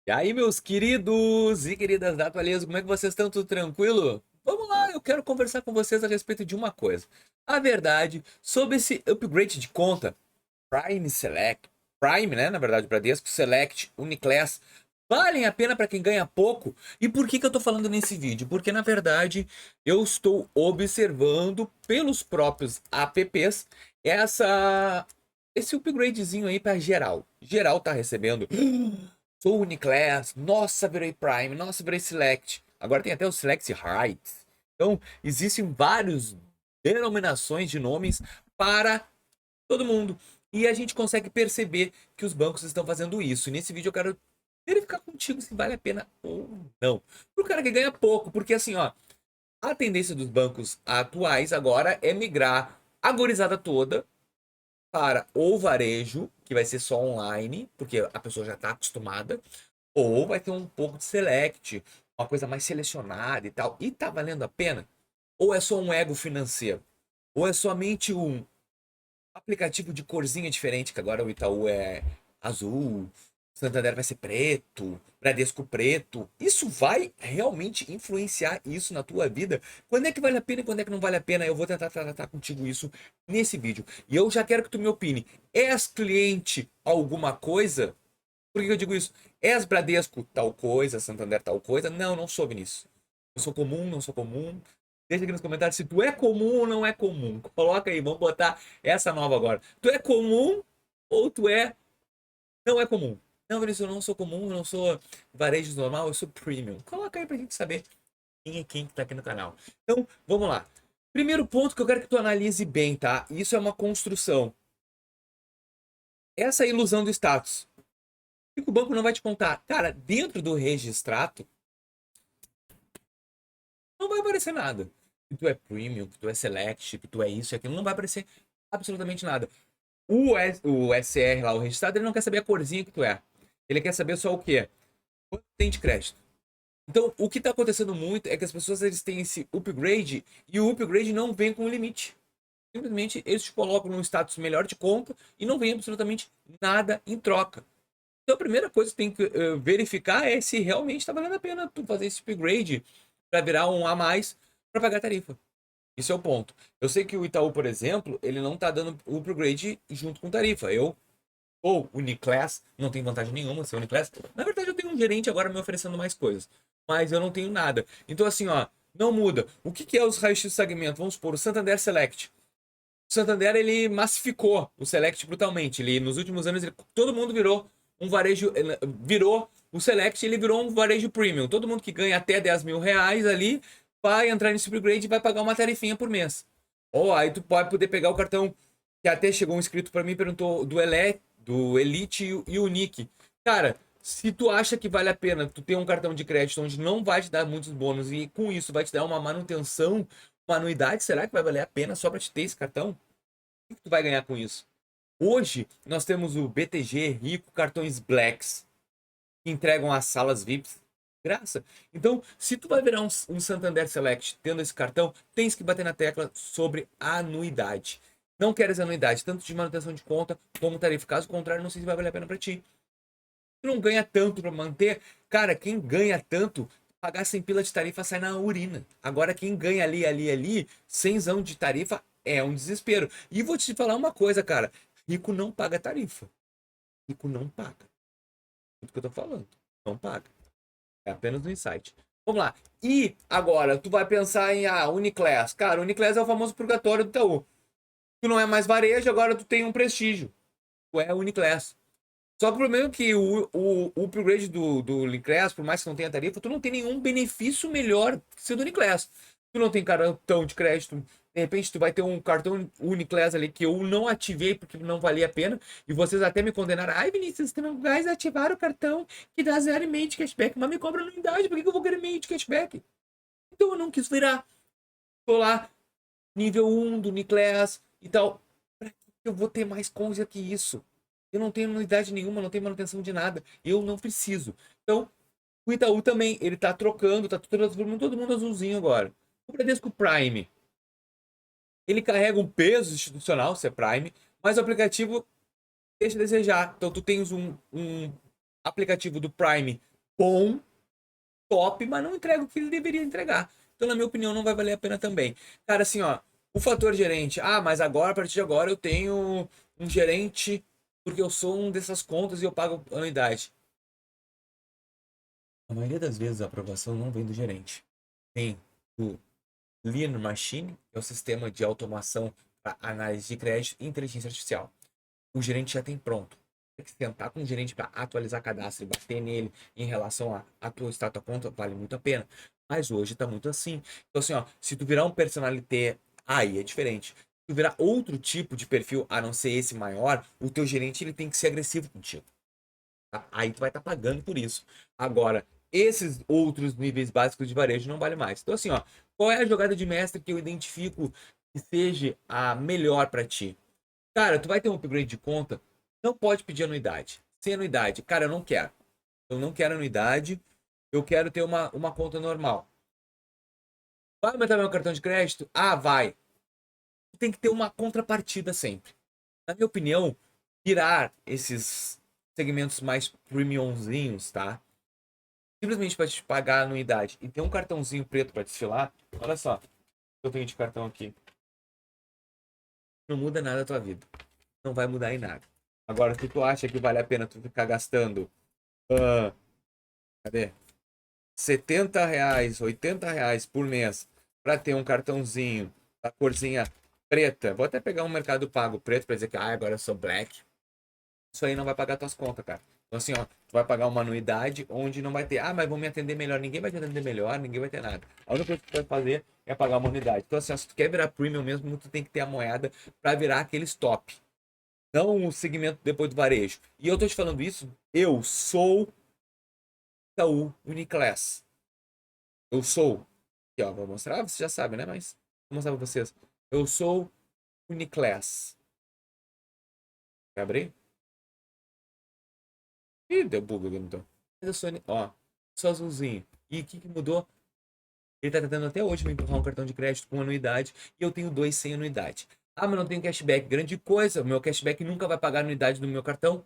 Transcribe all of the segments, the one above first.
E aí, meus queridos e queridas da Atualiza, como é que vocês estão? Tudo tranquilo? Vamos lá, eu quero conversar com vocês a respeito de uma coisa. A verdade sobre esse upgrade de conta Prime Select, Prime, né? Na verdade, Bradesco, Select, Uniclass, valem a pena para quem ganha pouco? E por que que eu tô falando nesse vídeo? Porque, na verdade, eu estou observando pelos próprios apps esse upgradezinho aí para geral. Geral tá recebendo. Sou Uniclass, nossa, virei Prime, nossa, virei Select. Agora tem até o Select Heights. Então, existem várias denominações de nomes para todo mundo. E a gente consegue perceber que os bancos estão fazendo isso. E nesse vídeo eu quero verificar contigo se vale a pena ou não. Pro cara que ganha pouco, porque assim, ó, a tendência dos bancos atuais agora é migrar a gurizada toda para ou varejo, que vai ser só online, porque a pessoa já está acostumada, ou vai ter um pouco de select, uma coisa mais selecionada e tal. E tá valendo a pena? Ou é só um ego financeiro? Ou é somente um aplicativo de corzinha diferente, que agora o Itaú é azul, Santander vai ser preto, Bradesco preto. Isso vai realmente influenciar isso na tua vida? Quando é que vale a pena e quando é que não vale a pena? Eu vou tentar tratar contigo isso nesse vídeo. E eu já quero que tu me opine. És cliente alguma coisa? Por que eu digo isso? És Bradesco tal coisa, Santander tal coisa? Não, não sou, Vinícius. Eu sou comum, não sou comum. Deixa aqui nos comentários se tu é comum ou não é comum. Coloca aí, vamos botar essa nova agora. Tu é comum ou tu não é comum? Não, Vinícius, eu não sou comum, eu não sou varejo normal, eu sou premium. Coloca aí pra gente saber quem é quem que tá aqui no canal. Então, vamos lá. Primeiro ponto que eu quero que tu analise bem, tá? Isso é uma construção. Essa ilusão do status. O que o banco não vai te contar? Cara, dentro do registrato, não vai aparecer nada. Que tu é premium, que tu é select, que tu é isso e aquilo, não vai aparecer absolutamente nada. O SR lá, o registrado, ele não quer saber a corzinha que tu é. Ele quer saber só o quê? Quanto tem de crédito. Então, o que está acontecendo muito é que as pessoas eles têm esse upgrade e o upgrade não vem com limite. Simplesmente eles te colocam num status melhor de conta e não vem absolutamente nada em troca. Então, a primeira coisa que tem que verificar é se realmente está valendo a pena tu fazer esse upgrade para virar um a mais para pagar tarifa. Isso é o ponto. Eu sei que o Itaú, por exemplo, ele não tá dando o upgrade junto com tarifa. Ou Uniclass, não tem vantagem nenhuma ser Uniclass. Na verdade, eu tenho um gerente agora me oferecendo mais coisas. Mas eu não tenho nada. Então, assim, ó, não muda. O que que é os raios-x de segmento? Vamos supor, o Santander Select. O Santander, ele massificou o Select brutalmente. Ele, nos últimos anos, todo mundo virou um varejo, virou o Select, ele virou um varejo premium. Todo mundo que ganha até 10 mil reais ali vai entrar nesse upgrade e vai pagar uma tarifinha por mês. Ou aí tu pode poder pegar o cartão, que até chegou um inscrito para mim e perguntou do Elite e o Nick. Cara, se tu acha que vale a pena tu ter um cartão de crédito onde não vai te dar muitos bônus e com isso vai te dar uma manutenção, uma anuidade, será que vai valer a pena só para te ter esse cartão? O que tu vai ganhar com isso? Hoje nós temos o BTG Rico Cartões Blacks, que entregam as salas VIPs. Graça. Então, se tu vai virar um Santander Select tendo esse cartão, tens que bater na tecla sobre anuidade. Não queres anuidade, tanto de manutenção de conta como tarifa. Caso contrário, não sei se vai valer a pena para ti. Tu não ganha tanto para manter. Cara, quem ganha tanto, pagar 100 pila de tarifa sai na urina. Agora, quem ganha ali, 100zão de tarifa, é um desespero. E vou te falar uma coisa, cara. Rico não paga tarifa. Rico não paga. Tudo que eu tô falando. Não paga. É apenas um insight. Vamos lá. E agora, tu vai pensar em Uniclass. Cara, Uniclass é o famoso purgatório do Itaú. Tu não é mais varejo, agora tu tem um prestígio. Tu é Uniclass. Só que o problema é que o upgrade do Uniclass, por mais que não tenha tarifa, tu não tem nenhum benefício melhor que ser do Uniclass. Tu não tem cartão de crédito, de repente tu vai ter um cartão Uniclass ali que eu não ativei porque não valia a pena, e vocês até me condenaram. Ai, Vinícius, você não vai ativar o cartão que dá 0,5 de cashback, mas me cobra anuidade, por que eu vou querer meio de cashback? Então eu não quis virar. Tô lá, nível 1 do Uniclass e tal. Pra que eu vou ter mais coisa que isso? Eu não tenho unidade nenhuma, não tenho manutenção de nada. Eu não preciso. Então, o Itaú também, ele tá trocando, tá transformando todo mundo azulzinho agora. O Bradesco Prime, ele carrega um peso institucional, se é Prime, mas o aplicativo deixa a desejar. Então, tu tens um aplicativo do Prime bom, top, mas não entrega o que ele deveria entregar. Então, na minha opinião, não vai valer a pena também. Cara, assim, ó, o fator gerente. Ah, mas agora, a partir de agora, eu tenho um gerente porque eu sou um dessas contas e eu pago anuidade. A maioria das vezes a aprovação não vem do gerente. Vem do Lean Machine, que é o sistema de automação para análise de crédito e inteligência artificial. O gerente já tem pronto. Tem que sentar com o gerente para atualizar cadastro e bater nele em relação a tua status conta, vale muito a pena. Mas hoje tá muito assim. Então, assim, ó, se tu virar um personalité, aí é diferente. Se tu virar outro tipo de perfil, a não ser esse maior, o teu gerente ele tem que ser agressivo contigo. Tá? Aí tu vai estar pagando por isso. Agora, esses outros níveis básicos de varejo não vale mais. Então, assim, ó, qual é a jogada de mestre que eu identifico que seja a melhor para ti? Cara, tu vai ter um upgrade de conta, não pode pedir anuidade. Sem anuidade, cara, eu não quero. Eu não quero anuidade, eu quero ter uma conta normal. Vai aumentar meu cartão de crédito? Ah, vai. Tem que ter uma contrapartida sempre. Na minha opinião, virar esses segmentos mais premiumzinhos, tá? Simplesmente para te pagar a anuidade e ter um cartãozinho preto para desfilar, olha só, eu tenho de cartão aqui. Não muda nada a tua vida. Não vai mudar em nada. Agora, se tu acha que vale a pena tu ficar gastando, ah, cadê? R$ 70, R$ 80 por mês para ter um cartãozinho da corzinha preta. Vou até pegar um Mercado Pago preto para dizer que agora eu sou black. Isso aí não vai pagar tuas contas, cara. Então, assim, ó, tu vai pagar uma anuidade onde não vai ter, mas vão me atender melhor. Ninguém vai te atender melhor, ninguém vai ter nada. A única coisa que tu vai fazer é pagar uma anuidade. Então, assim, ó, se tu quer virar premium mesmo, tu tem que ter a moeda para virar aqueles top. Não o segmento depois do varejo. E eu tô te falando isso, eu sou Itaú Uniclass. Eu sou. Aqui, ó, vou mostrar. Você já sabe, né? Mas vou mostrar pra vocês. Eu sou Uniclass. Quer abrir? Ih, deu bug aqui, então. Mas eu sou, ó, sou azulzinho. E o que, que mudou? Ele tá tentando até hoje me empurrar um cartão de crédito com anuidade e eu tenho dois sem anuidade. Ah, mas não tenho cashback. Grande coisa. O meu cashback nunca vai pagar a anuidade do meu cartão.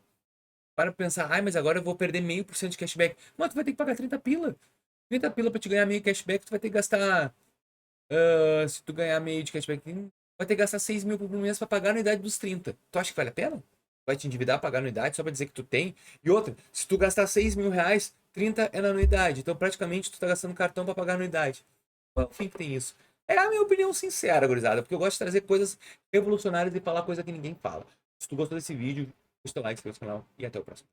Para pensar, mas agora eu vou perder 0,5% de cashback. Mano, tu vai ter que pagar 30 pila. 30 pila pra te ganhar meio cashback, tu vai ter que gastar. Se tu ganhar meio de cashback, vai ter que gastar 6 mil por mês pra pagar a anuidade dos 30. Tu acha que vale a pena? Vai te endividar, pagar a anuidade só pra dizer que tu tem? E outra, se tu gastar 6 mil reais, 30 é na anuidade. Então praticamente tu tá gastando cartão pra pagar a anuidade. Qual é o fim que tem isso? É a minha opinião sincera, gurizada, porque eu gosto de trazer coisas revolucionárias e falar coisa que ninguém fala. Se tu gostou desse vídeo, deixa o like, inscreva no canal e até o próximo.